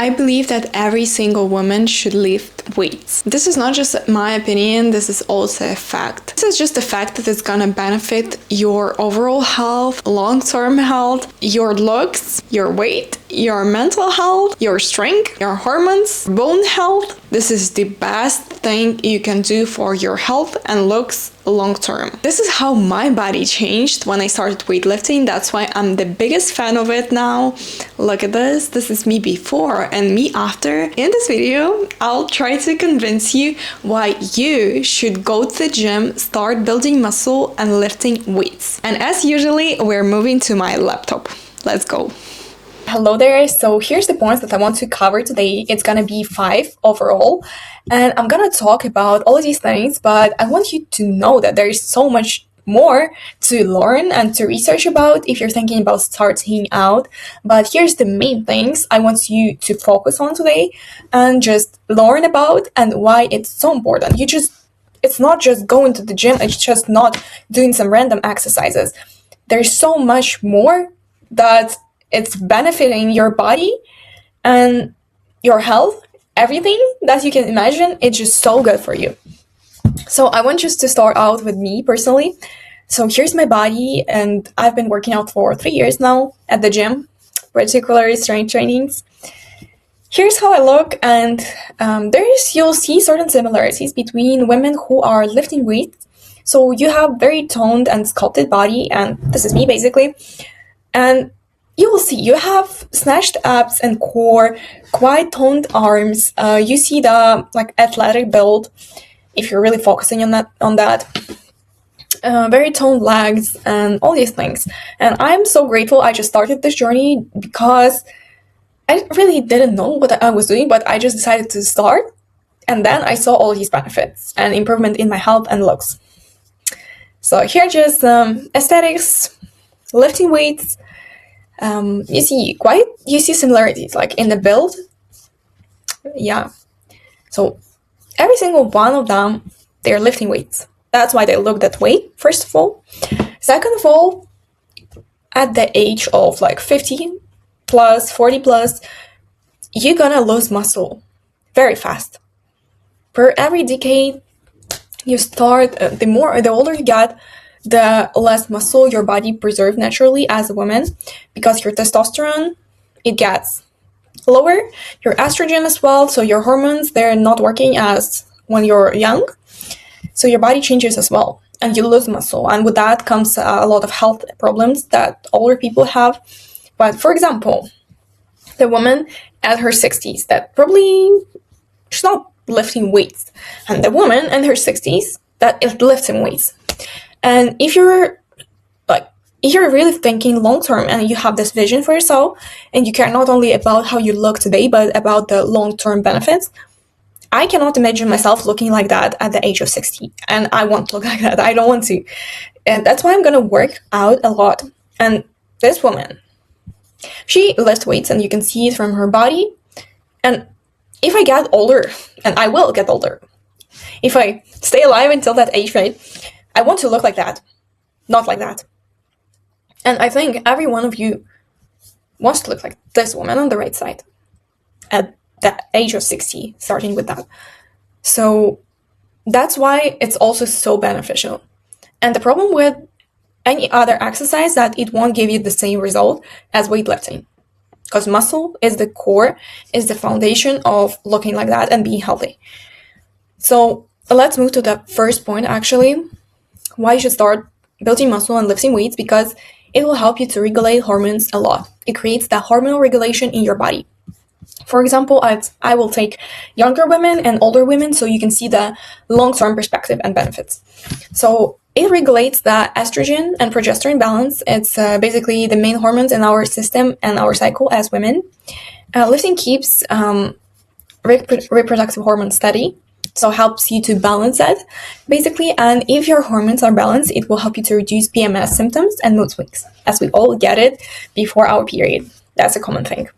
I believe that every single woman should lift weights. This is not just my opinion, this is also a fact. This is just a fact that is gonna benefit your overall health, long-term health, your looks, your weight, your mental health, your strength, your hormones, bone health. This is the best thing you can do for your health and looks long term. This is how my body changed when I started weightlifting. That's why I'm the biggest fan of it now. Look at this. This is me before and me after. In this video, I'll try to convince you why you should go to the gym, start building muscle and lifting weights. And as usually, we're moving to my laptop. Let's go. Hello there, so here's the points that I want to cover today. It's gonna be 5 overall, and I'm gonna talk about all of these things, but I want you to know that there is so much more to learn and to research about if you're thinking about starting out. But here's the main things I want you to focus on today and just learn about and why it's so important. It's not just going to the gym, it's just not doing some random exercises. There's so much more that it's benefiting your body and your health, everything that you can imagine. It's just so good for you. So I want just to start out with me personally. So here's my body, and I've been working out for 3 years now at the gym, particularly strength trainings. Here's how I look, and you'll see certain similarities between women who are lifting weights. So you have very toned and sculpted body, and this is me basically. And you will see you have snatched abs and core, quite toned arms. You see the athletic build if you're really focusing on that. Very toned legs and all these things. And I'm so grateful I just started this journey because I really didn't know what I was doing, but I just decided to start. And then I saw all these benefits and improvement in my health and looks. So here just aesthetics, lifting weights. You see similarities like in the build. Yeah. So every single one of them, they're lifting weights. That's why they look that way, first of all. Second of all, at the age of 50 plus, 40 plus, you're gonna lose muscle very fast. Per every decade, you start, the older you get, the less muscle your body preserves naturally as a woman, because your testosterone, it gets lower, your estrogen as well, so your hormones, they're not working as when you're young, so your body changes as well, and you lose muscle, and with that comes a lot of health problems that older people have. But for example, the woman at her 60s, that probably she's not lifting weights, and the woman in her 60s that is lifting weights. And if you're really thinking long term and you have this vision for yourself and you care not only about how you look today but about the long term benefits, I cannot imagine myself looking like that at the age of 60, and I won't look like that. I don't want to, and that's why I'm gonna work out a lot. And this woman, she lifts weights, and you can see it from her body. And if I get older, and I will get older, if I stay alive until that age, right, I want to look like that, not like that. And I think every one of you wants to look like this woman on the right side at the age of 60, starting with that. So that's why it's also so beneficial. And the problem with any other exercise that it won't give you the same result as weightlifting, because muscle is the core, is the foundation of looking like that and being healthy. So let's move to the first point, actually. Why you should start building muscle and lifting weights, because it will help you to regulate hormones a lot. It creates the hormonal regulation in your body. For example, I will take younger women and older women so you can see the long-term perspective and benefits. So it regulates the estrogen and progesterone balance. It's basically the main hormones in our system and our cycle as women. Lifting keeps reproductive hormones steady. So helps you to balance that, basically. And if your hormones are balanced, it will help you to reduce PMS symptoms and mood swings, as we all get it before our period. That's a common thing.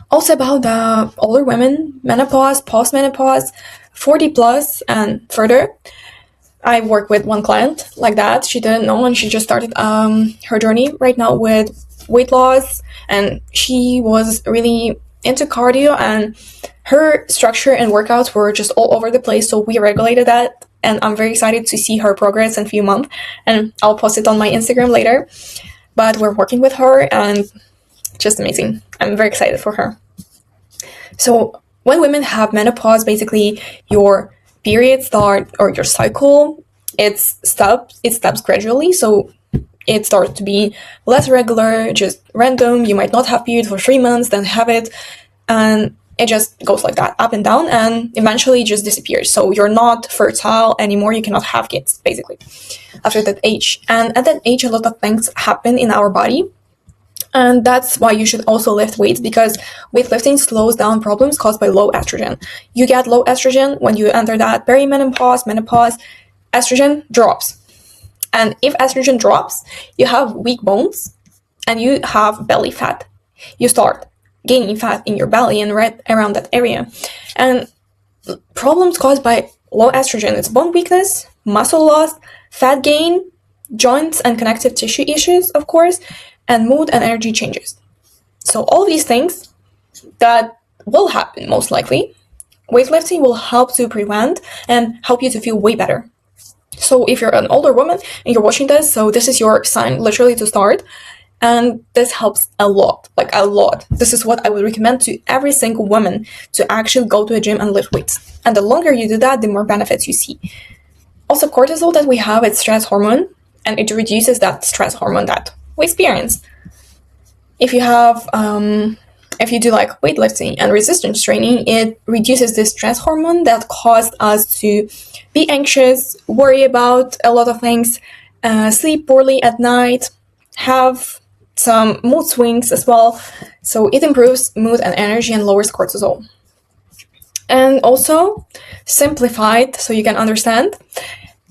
Also about the older women, menopause, postmenopause, 40 plus and further. I work with one client like that. She didn't know, and she just started her journey right now with weight loss, and she was really into cardio, and her structure and workouts were just all over the place, so we regulated that, and I'm very excited to see her progress in a few months, and I'll post it on my Instagram later. But we're working with her, and just amazing. I'm very excited for her. So when women have menopause, basically your period start, or your cycle, it stops gradually, so it starts to be less regular, just random. You might not have period for 3 months, then have it, and it just goes like that, up and down, and eventually just disappears. So you're not fertile anymore, you cannot have kids, basically, after that age. And at that age, a lot of things happen in our body, and that's why you should also lift weights, because weightlifting slows down problems caused by low estrogen. You get low estrogen when you enter that perimenopause, menopause, estrogen drops. And if estrogen drops, you have weak bones and you have belly fat. You start gaining fat in your belly and right around that area. And problems caused by low estrogen, it's bone weakness, muscle loss, fat gain, joints and connective tissue issues, of course, and mood and energy changes. So all these things that will happen most likely, weightlifting will help to prevent and help you to feel way better. So if you're an older woman and you're watching this, so this is your sign literally to start. And this helps a lot, like a lot. This is what I would recommend to every single woman, to actually go to a gym and lift weights. And the longer you do that, the more benefits you see. Also, cortisol that we have, it's stress hormone, and it reduces that stress hormone that we experience. If you have, if you do like weightlifting and resistance training, it reduces the stress hormone that caused us to be anxious, worry about a lot of things, sleep poorly at night, have some mood swings as well. So it improves mood and energy and lowers cortisol. And also, simplified so you can understand,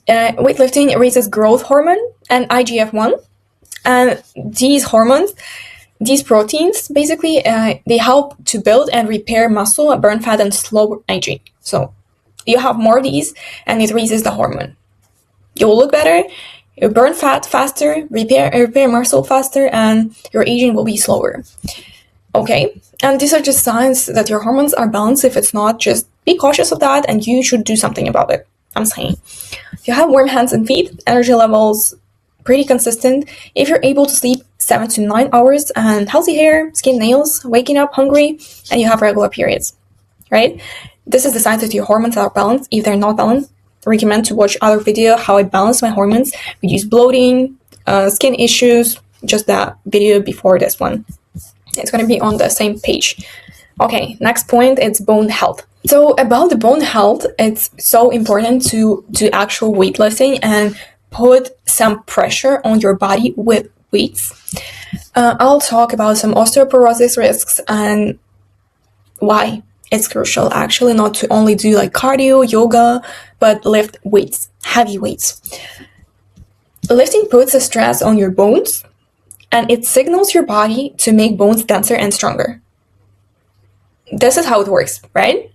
weightlifting raises growth hormone and IGF-1. And these hormones, these proteins, basically, they help to build and repair muscle, burn fat, and slow aging. So you have more of these, and it raises the hormone. You'll look better, you burn fat faster, repair muscle faster, and your aging will be slower. Okay, and these are just signs that your hormones are balanced. If it's not, just be cautious of that, and you should do something about it, I'm saying. If you have warm hands and feet, energy levels pretty consistent, if you're able to sleep 7 to 9 hours, and healthy hair, skin, nails, waking up hungry, and you have regular periods, right? This is the sign that your hormones are balanced. If they're not balanced, I recommend to watch other video, how I balance my hormones, reduce bloating, skin issues, just that video before this one. It's going to be on the same page. Okay, next point, it's bone health. So about the bone health, it's so important to do actual weightlifting and put some pressure on your body with weights. I'll talk about some osteoporosis risks and why it's crucial actually not to only do like cardio, yoga, but lift weights, heavy weights. Lifting puts a stress on your bones, and it signals your body to make bones denser and stronger. This is how it works, right?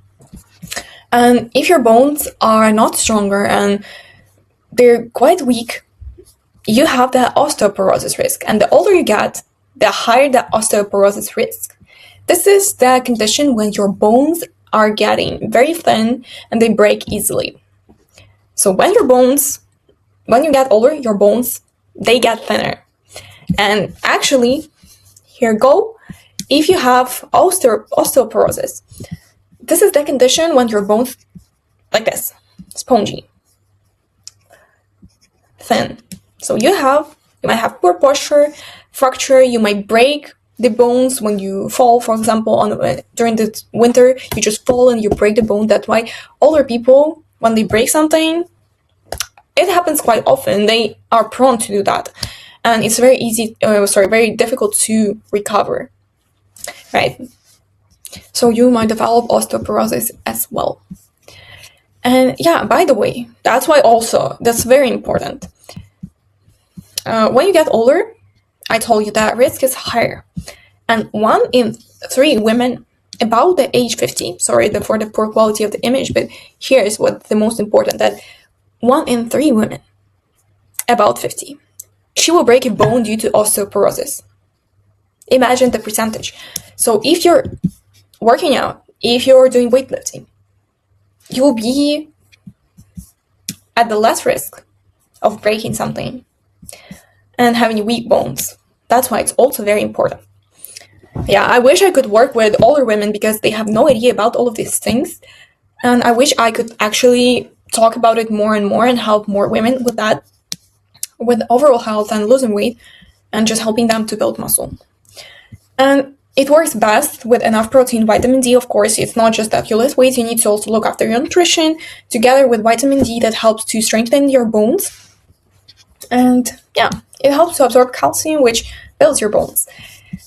And if your bones are not stronger and they're quite weak, you have the osteoporosis risk. And the older you get, the higher the osteoporosis risk. This is the condition when your bones are getting very thin and they break easily. So when you get older, your bones, they get thinner. And actually, here go, if you have osteoporosis, this is the condition when your bones, like this, spongy, thin. So you might have poor posture, fracture, you might break the bones when you fall, for example, during the winter, you just fall and you break the bone. That's why older people, when they break something, it happens quite often, they are prone to do that. And it's very difficult to recover, right? So you might develop osteoporosis as well. And yeah, by the way, that's very important. When you get older, I told you that risk is higher. And 1 in 3 women about the age 50, for the poor quality of the image, but here is what's the most important, that 1 in 3 women about 50, she will break a bone due to osteoporosis. Imagine the percentage. So if you're working out, if you're doing weightlifting, you will be at the less risk of breaking something and having weak bones. That's why it's also very important. Yeah, I wish I could work with older women because they have no idea about all of these things. And I wish I could actually talk about it more and more and help more women with that, with overall health and losing weight, and just helping them to build muscle. And it works best with enough protein, vitamin D, of course. It's not just that you lift weights, you need to also look after your nutrition, together with vitamin D that helps to strengthen your bones. And yeah, it helps to absorb calcium, which builds your bones,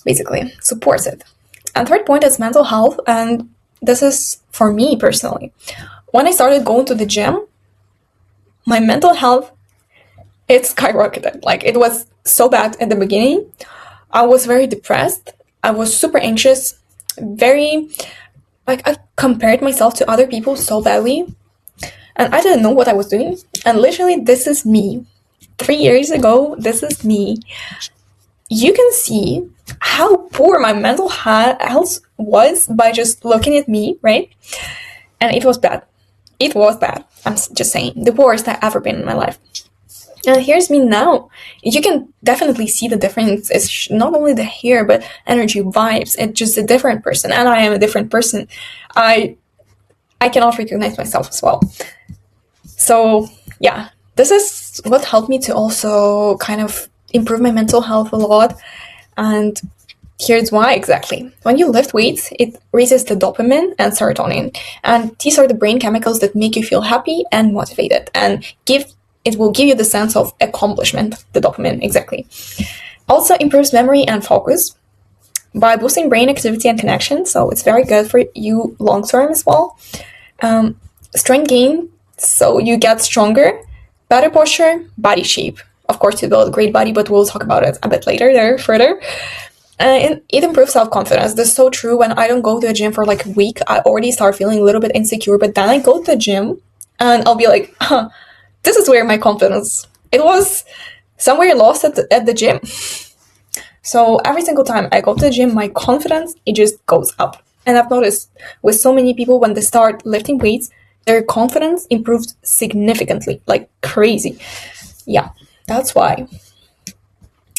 basically, supports it. And third point is mental health, and this is for me personally. When I started going to the gym, my mental health, it skyrocketed. Like, it was so bad at the beginning. I was very depressed. I was super anxious, I compared myself to other people so badly, and I didn't know what I was doing. And literally, this is me. 3 years ago, this is me. You can see how poor my mental health was by just looking at me, right? And it was bad. It was bad. I'm just saying, the worst I've ever been in my life. And here's me now. You can definitely see the difference. It's not only the hair, but energy, vibes. It's just a different person. And I am a different person. I cannot recognize myself as well. So yeah, this is what helped me to also kind of improve my mental health a lot. And here's why exactly. When you lift weights, it raises the dopamine and serotonin. And these are the brain chemicals that make you feel happy and motivated, and it will give you the sense of accomplishment, the dopamine, exactly. Also improves memory and focus by boosting brain activity and connection, so it's very good for you long term as well. Strength gain, so you get stronger, better posture, body shape. Of course, you build a great body, but we'll talk about it a bit later there further. And it improves self-confidence. This is so true. When I don't go to the gym for like a week, I already start feeling a little bit insecure, but then I go to the gym and I'll be like, this is where my confidence, it was somewhere lost at the gym. So every single time I go to the gym, my confidence, it just goes up. And I've noticed with so many people, when they start lifting weights, their confidence improves significantly, like crazy. Yeah, that's why.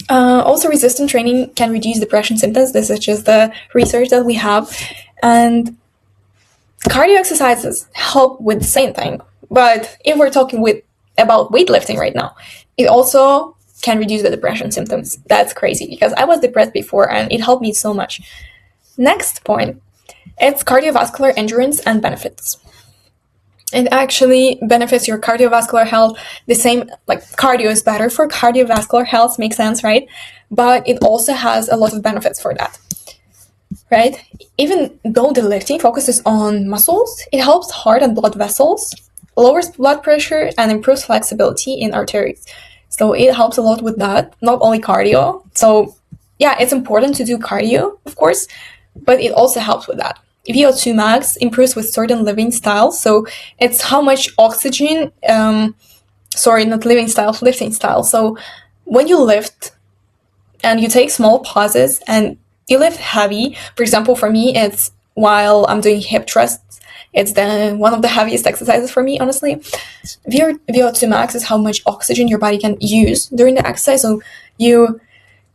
Also, resistance training can reduce depression symptoms. This is just the research that we have. And cardio exercises help with the same thing. But if we're talking about weightlifting right now, it also can reduce the depression symptoms. That's crazy because I was depressed before and it helped me so much. Next point, it's cardiovascular endurance and benefits. It actually benefits your cardiovascular health. The same, like cardio is better for cardiovascular health, makes sense, right? But it also has a lot of benefits for that, right? Even though the lifting focuses on muscles, it helps heart and blood vessels, lowers blood pressure, and improves flexibility in arteries. So it helps a lot with that, not only cardio. So yeah, it's important to do cardio, of course, but it also helps with that. VO2 max improves with certain living styles. So it's how much oxygen, lifting style. So when you lift and you take small pauses and you lift heavy, for example, for me, it's while I'm doing hip thrusts, it's one of the heaviest exercises for me, honestly. VO2 max is how much oxygen your body can use during the exercise. So you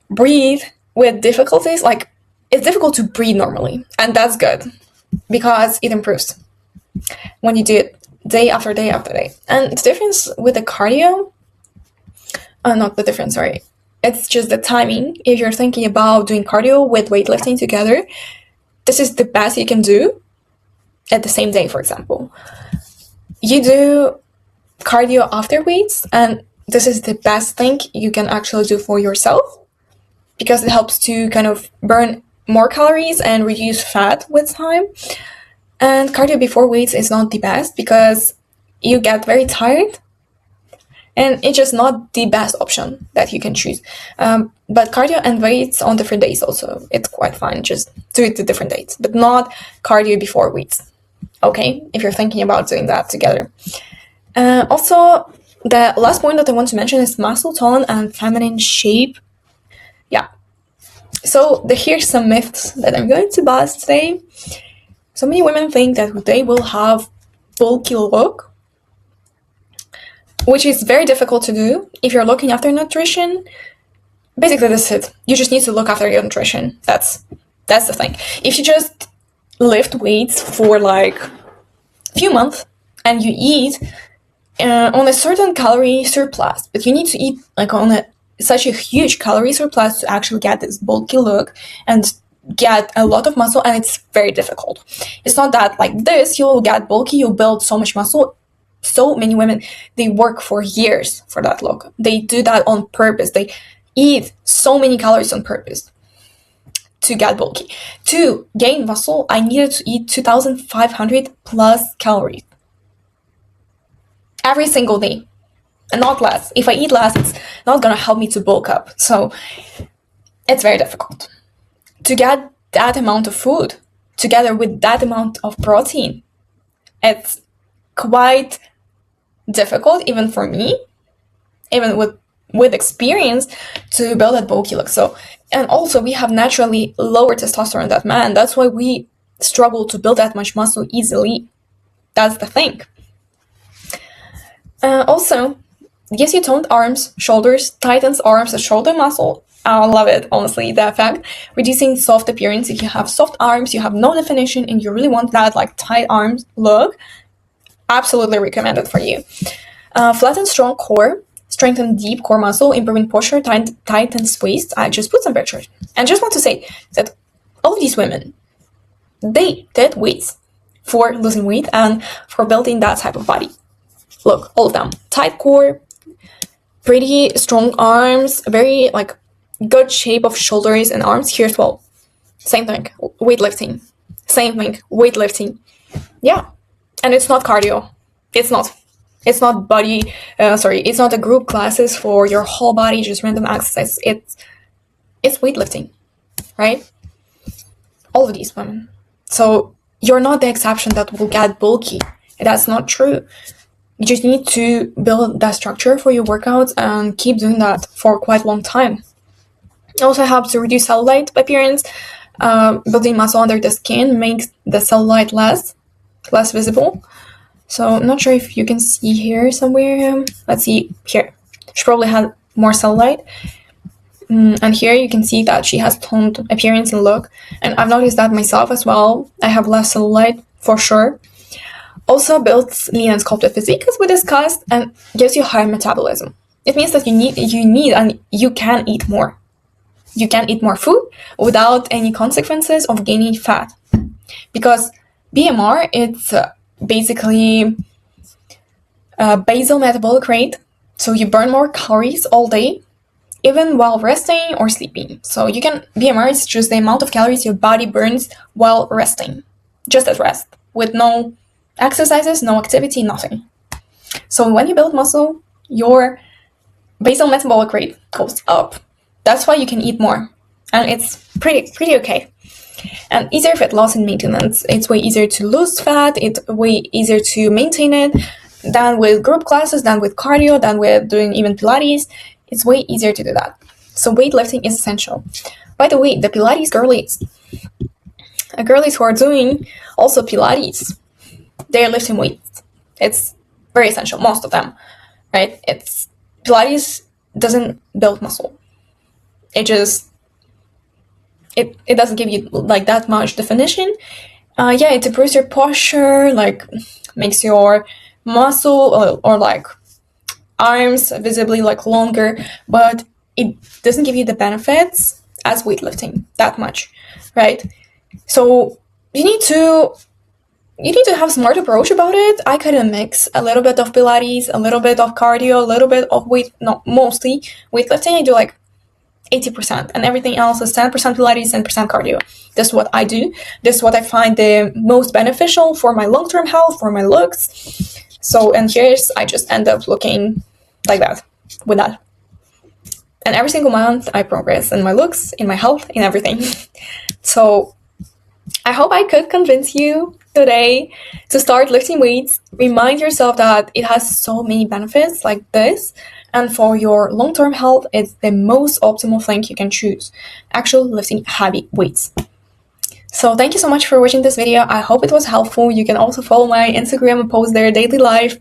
breathe with difficulties, like it's difficult to breathe normally, and that's good because it improves when you do it day after day after day. And the difference with the cardio, it's just the timing. If you're thinking about doing cardio with weightlifting together, this is the best you can do at the same day. For example, you do cardio after weights, and this is the best thing you can actually do for yourself because it helps to kind of burn more calories and reduce fat with time. And cardio before weights is not the best because you get very tired and it's just not the best option that you can choose. But cardio and weights on different days also, it's quite fine. Just do it to different dates, but not cardio before weights. Okay, if you're thinking about doing that together. Also, the last point that I want to mention is muscle tone and feminine shape. Yeah. So here's some myths that I'm going to bust today. So many women think that they will have bulky look, which is very difficult to do if you're looking after nutrition. Basically, that's it. You just need to look after your nutrition. That's the thing. If you just lift weights for like a few months and you eat on a certain calorie surplus, but you need to eat like on such a huge calorie surplus to actually get this bulky look and get a lot of muscle, and it's very difficult. It's not that like this, you'll get bulky, you'll build so much muscle. So many women, they work for years for that look. They do that on purpose. They eat so many calories on purpose to get bulky. To gain muscle, I needed to eat 2,500 plus calories every single day, and not less. If I eat less, it's not gonna help me to bulk up. So it's very difficult to get that amount of food together with that amount of protein. It's quite difficult, even for me, even with experience, to build that bulky look. So, and also we have naturally lower testosterone than men. That's why we struggle to build that much muscle easily. That's the thing. Also, gives you toned arms, shoulders, tightens arms and shoulder muscle. I love it, honestly, the effect. Reducing soft appearance. If you have soft arms, you have no definition, and you really want that like tight arms look, absolutely recommended for you. Flatten strong core, strengthen deep core muscle, improving posture, tightens waist. I just put some pictures. And just want to say that all of these women, they did weights for losing weight and for building that type of body. Look, all of them. Tight core, pretty strong arms, very like good shape of shoulders and arms. Here as well. Same thing, weightlifting. Same thing, weightlifting. Yeah. And it's not cardio. It's not body, it's not a group classes for your whole body, just random exercise. It's weightlifting, right? All of these women. So you're not the exception that will get bulky. That's not true. You just need to build that structure for your workouts and keep doing that for quite a long time. It also helps to reduce cellulite appearance. Building muscle under the skin makes the cellulite less visible. So I'm not sure if you can see here somewhere. Let's see here. She probably had more cellulite. And here you can see that she has toned appearance and look. And I've noticed that myself as well. I have less cellulite for sure. Also builds lean and sculpted physique, as we discussed, and gives you higher metabolism. It means that you need and you can eat more. You can eat more food without any consequences of gaining fat. Because BMR, it's basically basal metabolic rate. So you burn more calories all day, even while resting or sleeping. So BMR is just the amount of calories your body burns while resting. Just at rest, with no exercises, no activity, nothing. So when you build muscle, your basal metabolic rate goes up. That's why you can eat more. And it's pretty okay. And easier fat loss and maintenance. It's way easier to lose fat. It's way easier to maintain it than with group classes, than with cardio, than with doing even Pilates. It's way easier to do that. So weightlifting is essential. By the way, the Pilates girlies who are doing also Pilates, they're lifting weights. It's very essential, most of them, right? Pilates doesn't build muscle. It doesn't give you like that much definition. It improves your posture, like makes your muscle or like arms visibly like longer, but it doesn't give you the benefits as weightlifting that much, right? So you need to have a smart approach about it. I kind of mix a little bit of Pilates, a little bit of cardio, a little bit of mostly weightlifting. I do like 80%, and everything else is 10% Pilates, 10% cardio. This is what I do. This is what I find the most beneficial for my long-term health, for my looks. So, and I just end up looking like that, with that. And every single month I progress in my looks, in my health, in everything. So I hope I could convince you today to start lifting weights. Remind yourself that it has so many benefits like this. And for your long-term health, it's the most optimal thing you can choose. Actually lifting heavy weights. So thank you so much for watching this video. I hope it was helpful. You can also follow my Instagram and post there daily life,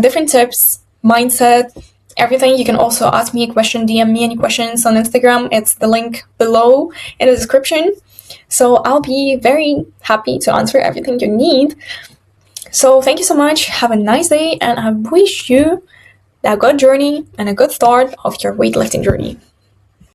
different tips, mindset, everything. You can also ask me a question, DM me any questions on Instagram. It's the link below in the description. So I'll be very happy to answer everything you need. So thank you so much. Have a nice day, and I wish you a good journey and a good start of your weightlifting journey.